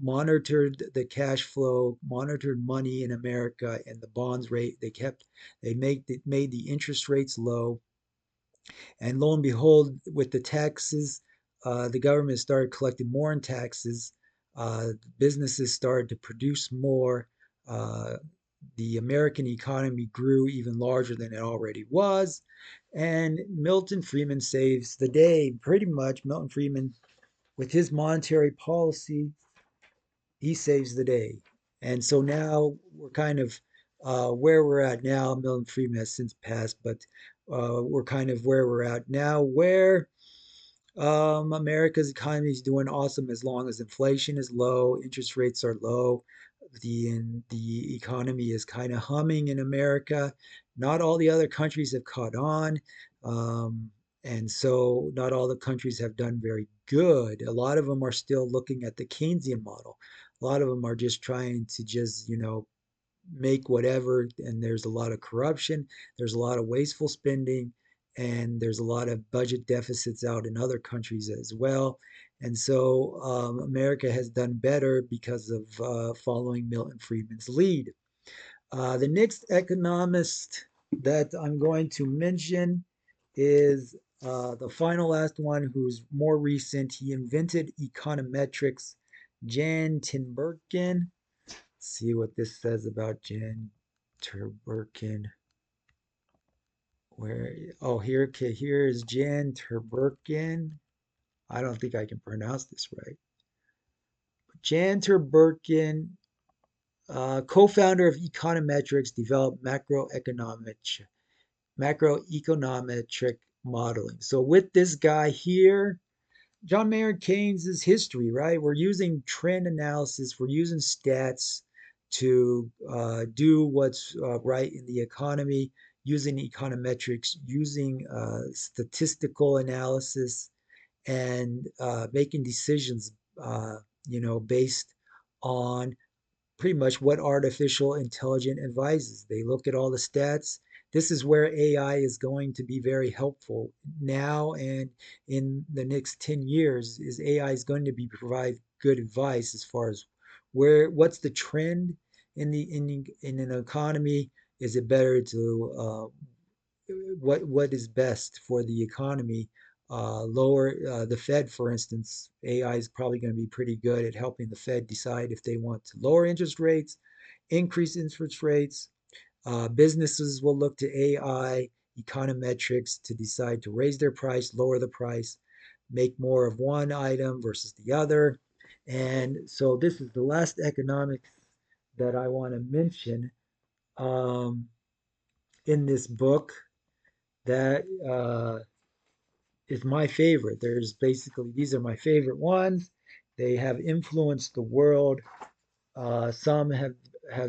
Speaker 1: monitored the cash flow, monitored money in America and the bonds rate. They made the interest rates low, and lo and behold, with the taxes, the government started collecting more in taxes. Businesses started to produce more. Uh, the American economy grew even larger than it already was. And Milton Friedman saves the day. Pretty much, Milton Friedman, with his monetary policy, he saves the day. And so now we're kind of where we're at now. Milton Friedman has since passed, but we're kind of where we're at now, where America's economy is doing awesome as long as inflation is low, interest rates are low. the economy is kind of humming in America. Not all the other countries have caught on, um, and so not all the countries have done very good. A lot of them are still looking at the Keynesian model. A lot of them are just trying to just make whatever, and there's a lot of corruption, there's a lot of wasteful spending, and there's a lot of budget deficits out in other countries as well. And so America has done better because of following Milton Friedman's lead. The next economist that I'm going to mention is the final last one, who's more recent. He invented econometrics, Jan Tinbergen. See what this says about Jan Turberkin. Where? Oh, here. Okay, here is Jan Turberkin. I don't think I can pronounce this right. Jan Turberkin, co-founder of Econometrics, developed macroeconometric modeling. So with this guy here, John Maynard Keynes' history, right? We're using trend analysis, we're using stats to do what's right in the economy, using econometrics, using statistical analysis, and making decisions, based on pretty much what artificial intelligence advises. They look at all the stats. This is where AI is going to be very helpful now and in the next 10 years. Is AI is going to be provide good advice as far as what's the trend in an economy. Is it better to what is best for the economy? Lower the Fed, for instance. AI is probably going to be pretty good at helping the Fed decide if they want to lower interest rates, increase interest rates. Businesses will look to AI econometrics to decide to raise their price, lower the price, make more of one item versus the other. And so this is the last economics that I want to mention um, in this book that is my favorite. There's basically, these are my favorite ones. They have influenced the world. Some have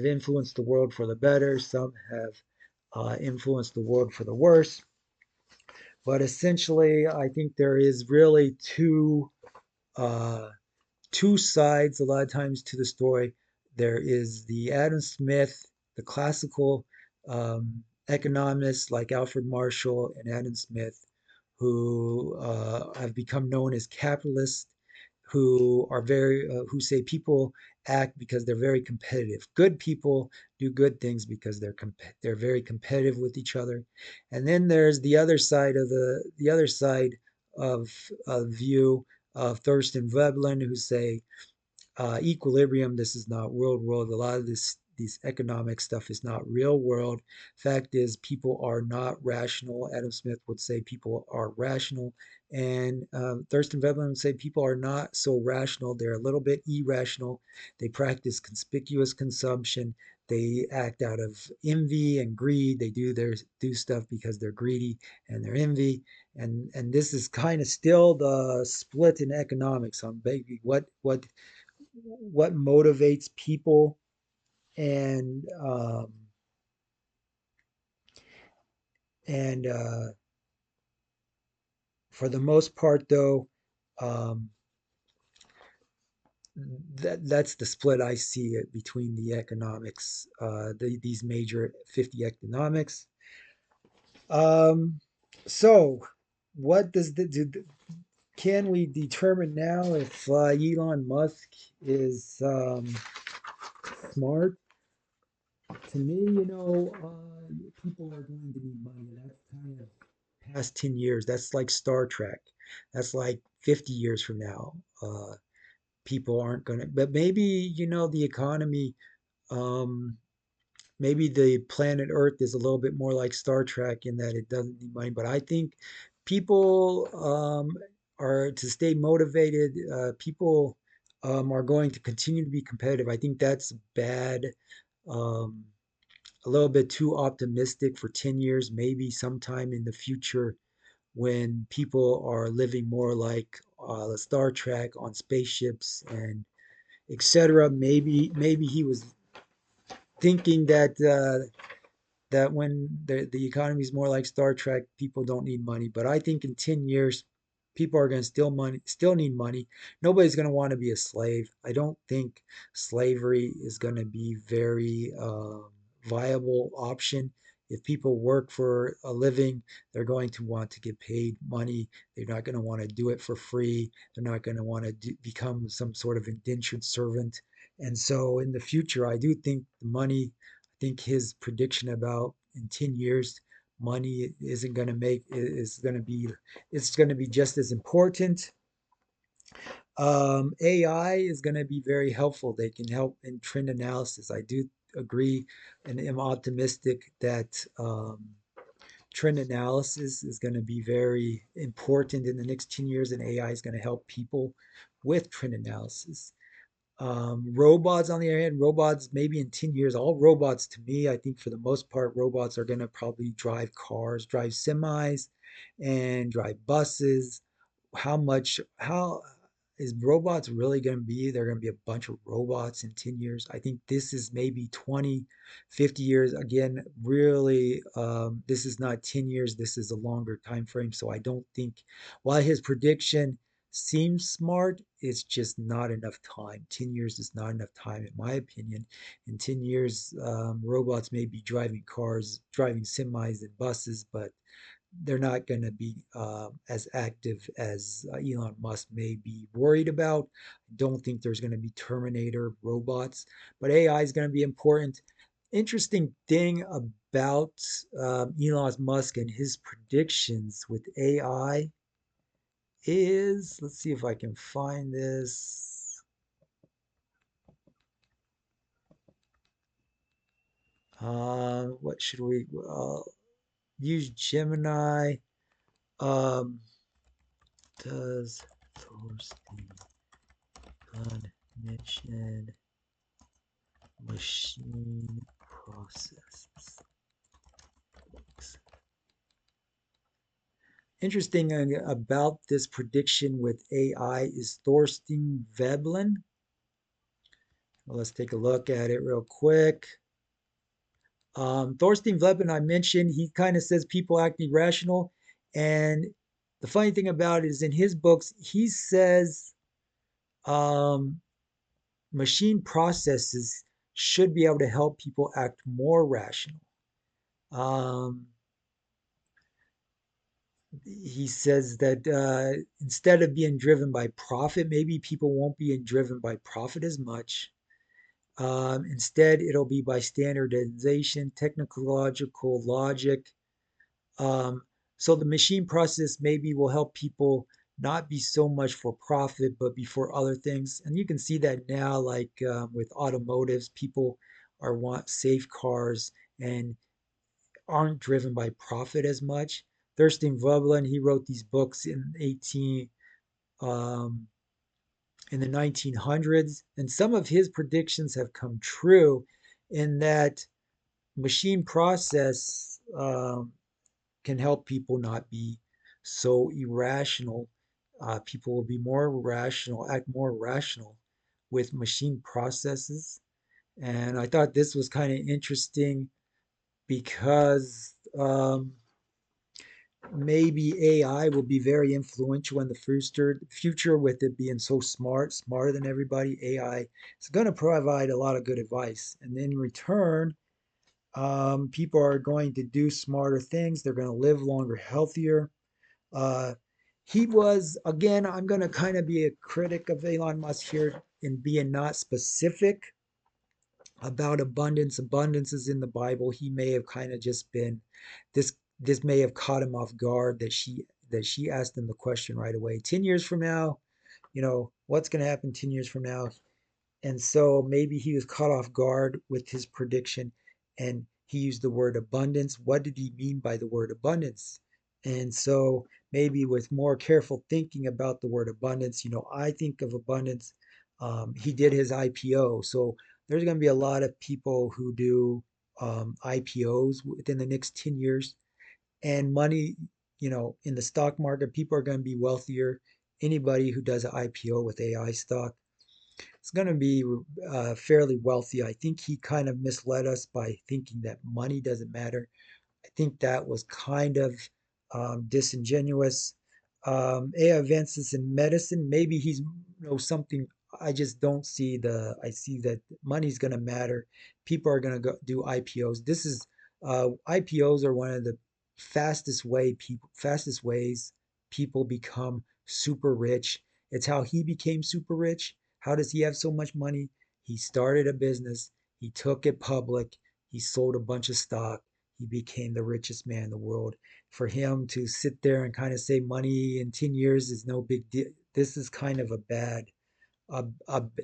Speaker 1: influenced the world for the better. Some have influenced the world for the worse. But essentially, I think there is really uh, two sides a lot of times to the story. There is the Adam Smith, the classical economists like Alfred Marshall and Adam Smith, who have become known as capitalists, who are who say people act because they're very competitive. Good people do good things because they're very competitive with each other. And then there's the other side of the other side of view of Thurston Veblen, who say equilibrium. This is not real world. A lot of these economic stuff is not real world. Fact is, people are not rational. Adam Smith would say people are rational, and Thurston Veblen would say people are not so rational. They're a little bit irrational. They practice conspicuous consumption. They act out of envy and greed. They do stuff because they're greedy and they're envy. And this is kind of still the split in economics on maybe what motivates people, and and for the most part though, um, that's the split I see it between the economics, these major 50 economics. um, so what does can we determine now if Elon Musk is smart? To me, people are going to need money. That's kind of past 10 years. That's like Star Trek. That's like 50 years from now. People aren't going to, but maybe, the economy, um, maybe the planet Earth is a little bit more like Star Trek in that it doesn't need money. But I think people are to stay motivated. People are going to continue to be competitive. I think that's bad. Um, a little bit too optimistic for 10 years, maybe sometime in the future when people are living more like Star Trek on spaceships and etc. Maybe he was thinking that when the economy is more like Star Trek, people don't need money. But I think in 10 years, people are going to still need money. Nobody's going to want to be a slave. I don't think slavery is going to be very viable option. If people work for a living, they're going to want to get paid money. They're not going to want to do it for free. They're not going to want to become some sort of indentured servant. And so in the future, I do think the money, I think his prediction about in 10 years, money isn't going to make, is going to be, it's going to be just as important. AI is going to be very helpful. They can help in trend analysis. I do agree and am optimistic that trend analysis is going to be very important in the next 10 years, and AI is going to help people with trend analysis. Robots, on the other hand, robots maybe in 10 years, all robots to me, I think for the most part, robots are going to probably drive cars, drive semis, and drive buses. How is robots really going to be? They're going to be a bunch of robots in 10 years. I think this is maybe 20, 50 years. Again, really, this is not 10 years. This is a longer time frame. So I don't think, while his prediction seems smart, it's just not enough time. 10 years is not enough time, in my opinion. In 10 years, robots may be driving cars, driving semis and buses, but they're not going to be as active as Elon Musk may be worried about. I don't think there's going to be Terminator robots, but AI is going to be important. Interesting thing about Elon Musk and his predictions with AI is, let's see if I can find this. What should we use Gemini? Um, does Thorstein mention machine processes? Interesting about this prediction with AI is Thorstein Veblen. Well, let's take a look at it real quick. Thorstein Veblen, I mentioned, he kind of says people act irrational. And the funny thing about it is in his books, he says um, machine processes should be able to help people act more rational. Um, he says that instead of being driven by profit, maybe people won't be driven by profit as much. Instead, it'll be by standardization, technological logic. Um, so the machine process maybe will help people not be so much for profit, but be for other things. And you can see that now, like with automotives, people are want safe cars and aren't driven by profit as much. Thurston Veblen, he wrote these books um, in the 1900s, and some of his predictions have come true in that machine process can help people not be so irrational. People will be more rational, act more rational with machine processes. And I thought this was kind of interesting because maybe AI will be very influential in the future with it being so smart, smarter than everybody. AI is going to provide a lot of good advice. And in return, people are going to do smarter things. They're going to live longer, healthier. Uh, he was, again, I'm going to kind of be a critic of Elon Musk here in being not specific about abundance. Abundance is in the Bible. He may have kind of just been this. This may have caught him off guard that she asked him the question right away. 10 years from now, what's going to happen 10 years from now? And so maybe he was caught off guard with his prediction and he used the word abundance. What did he mean by the word abundance? And so maybe with more careful thinking about the word abundance, I think of abundance. He did his IPO. So there's going to be a lot of people who do IPOs within the next 10 years. And money, in the stock market, people are going to be wealthier. Anybody who does an IPO with AI stock, It's going to be fairly wealthy. I think he kind of misled us by thinking that money doesn't matter. I think that was kind of disingenuous. AI advances in medicine, maybe he's something. I just don't see the. I see that money's going to matter. People are going to go do IPOs. This is IPOs are one of the fastest ways people become super rich. It's how he became super rich. How does he have so much money? He started a business. He took it public. He sold a bunch of stock. He became the richest man in the world. For him to sit there and kind of say money in 10 years is no big deal. This is kind of a bad,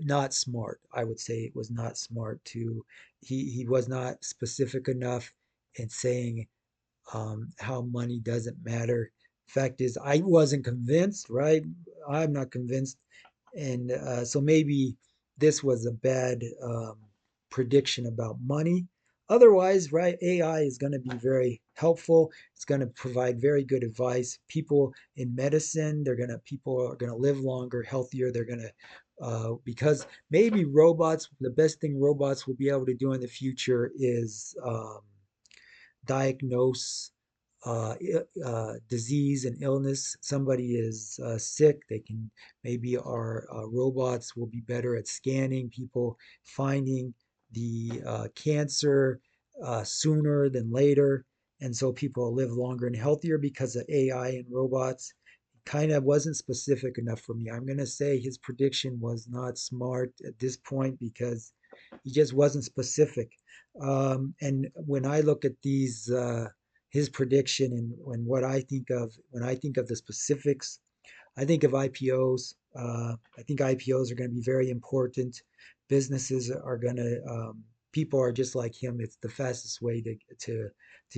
Speaker 1: not smart. I would say it was not smart to, he was not specific enough in saying how money doesn't matter. Fact is, I wasn't convinced, right? I'm not convinced. And so maybe this was a bad prediction about money. Otherwise, right, AI is going to be very helpful. It's going to provide very good advice. People in medicine, people are going to live longer, healthier. They're going to because maybe robots, the best thing robots will be able to do in the future is diagnose disease and illness. Somebody is sick, they can maybe our robots will be better at scanning people, finding the cancer sooner than later, and so people will live longer and healthier because of AI and robots. Kind of wasn't specific enough for me. I'm going to say his prediction was not smart at this point because he just wasn't specific. And when I look at these his prediction and what I think of when I think of the specifics. I think of IPOs. I think IPOs are going to be very important. Businesses are going to people are just like him. It's the fastest way to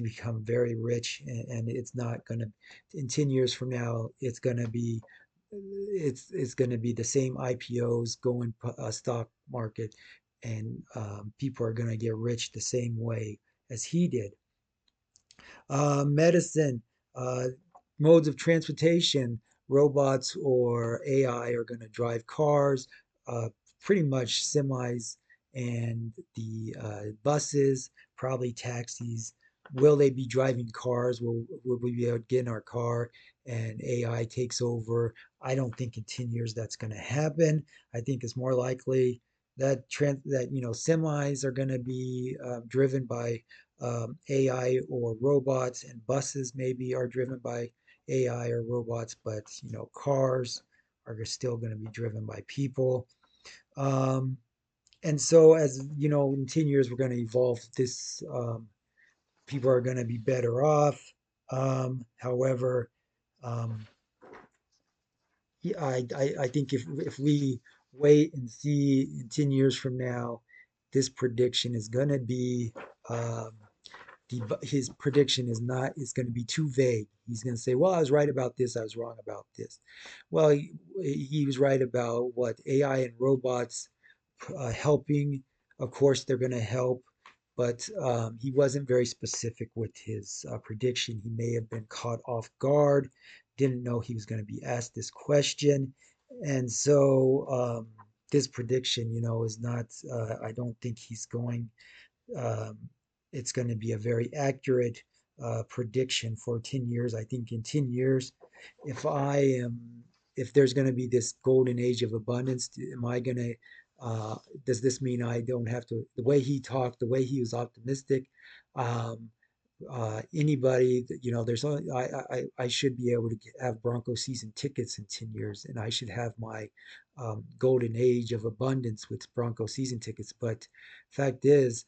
Speaker 1: become very rich, and it's not going to in 10 years from now. It's going to be the same IPOs going stock market, and people are going to get rich the same way as he did. Medicine, uh, modes of transportation, robots or AI are going to drive cars, uh, pretty much semis and the buses, probably taxis. Will they be driving cars? Will we be able to get in our car and AI takes over? I don't think in 10 years that's going to happen. I think it's more likely that semis are going to be driven by AI or robots, and buses maybe are driven by AI or robots, but cars are still going to be driven by people. Um, and so, as in 10 years, we're going to evolve this. People are going to be better off. However, um, yeah, I think if we wait and see in 10 years from now, this prediction is going to be um, his prediction is going to be too vague. He's going to say, "Well, I was right about this. I was wrong about this." Well, he was right about what AI and robots helping. Of course, they're going to help, but he wasn't very specific with his prediction. He may have been caught off guard, didn't know he was going to be asked this question, and so this prediction, is not. I don't think he's going um, it's going to be a very accurate prediction for 10 years. I think in 10 years, if I am, if there's going to be this golden age of abundance, am I going to, does this mean I don't have to, the way he talked, the way he was optimistic, um, anybody that, there's only, I should be able to have Bronco season tickets in 10 years and I should have my golden age of abundance with Bronco season tickets. But fact is,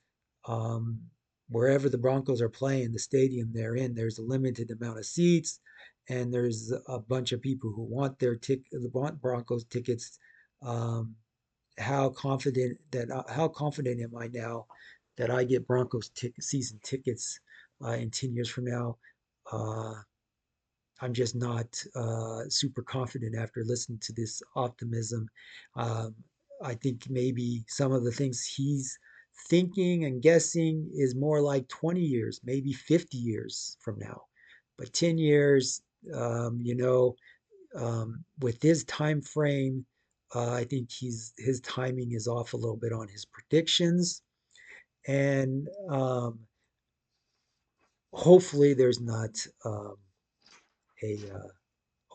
Speaker 1: um, wherever the Broncos are playing, the stadium they're in, there's a limited amount of seats, and there's a bunch of people who want want Broncos tickets. Um, how confident am I now that I get season tickets in 10 years from now? Uh, I'm just not super confident after listening to this optimism. Um, I think maybe some of the things he's thinking and guessing is more like 20 years, maybe 50 years from now. But 10 years, with this time frame, I think his timing is off a little bit on his predictions, and hopefully there's not a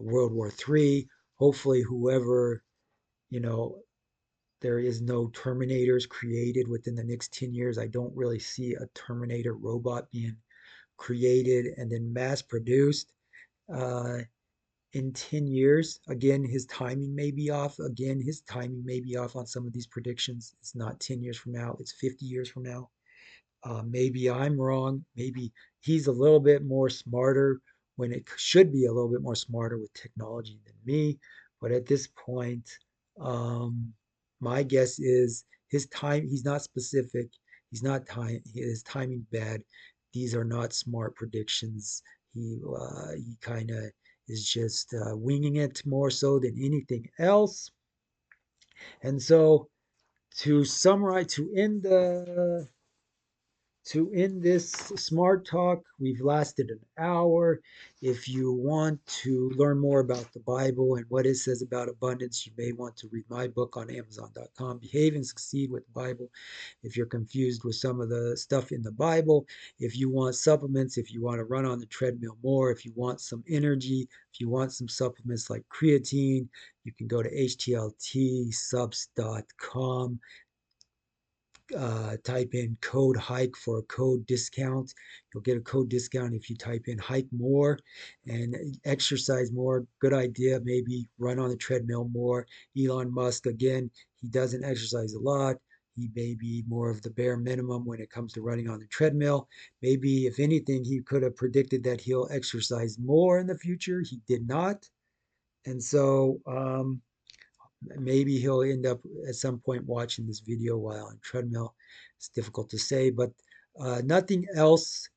Speaker 1: World War III. Hopefully, whoever you know, there is no Terminators created within the next 10 years. I don't really see a Terminator robot being created and then mass produced uh, in 10 years. Again, his timing may be off. Again, his timing may be off on some of these predictions. It's not 10 years from now, it's 50 years from now. Maybe I'm wrong. Maybe he's a little bit more smarter when it should be a little bit more smarter with technology than me. But at this point, um, my guess is his time, he's not specific. He's not time, his timing bad. These are not smart predictions. He kind of is just winging it more so than anything else. And so to summarize, to end this smart talk, we've lasted an hour. If you want to learn more about the Bible and what it says about abundance, you may want to read my book on Amazon.com, Behave and Succeed with the Bible. If you're confused with some of the stuff in the Bible, if you want supplements, if you want to run on the treadmill more, if you want some energy, if you want some supplements like creatine, you can go to htltsubs.com, type in code hike for a code discount. You'll get a code discount if you type in hike more and exercise more. Good idea. Maybe run on the treadmill more. Elon Musk, again, he doesn't exercise a lot. He may be more of the bare minimum when it comes to running on the treadmill. Maybe, if anything, he could have predicted that he'll exercise more in the future. He did not. And so, maybe he'll end up at some point watching this video while on treadmill. It's difficult to say, but nothing else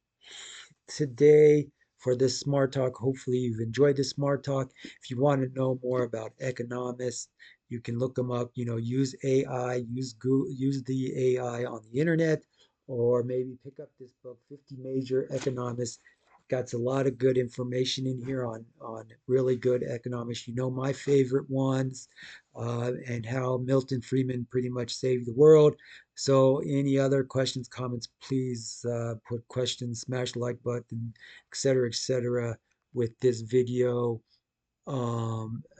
Speaker 1: today for this smart talk. Hopefully you've enjoyed this smart talk. If you want to know more about economists, you can look them up. Use AI, use Google, use the AI on the internet, or maybe pick up this book, 50 Major Economists. Got a lot of good information in here on really good economics. My favorite ones, and how Milton Friedman pretty much saved the world. So, any other questions, comments, please put questions, smash the like button, etc., with this video.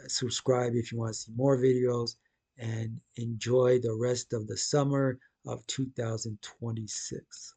Speaker 1: Subscribe if you want to see more videos, and enjoy the rest of the summer of 2026.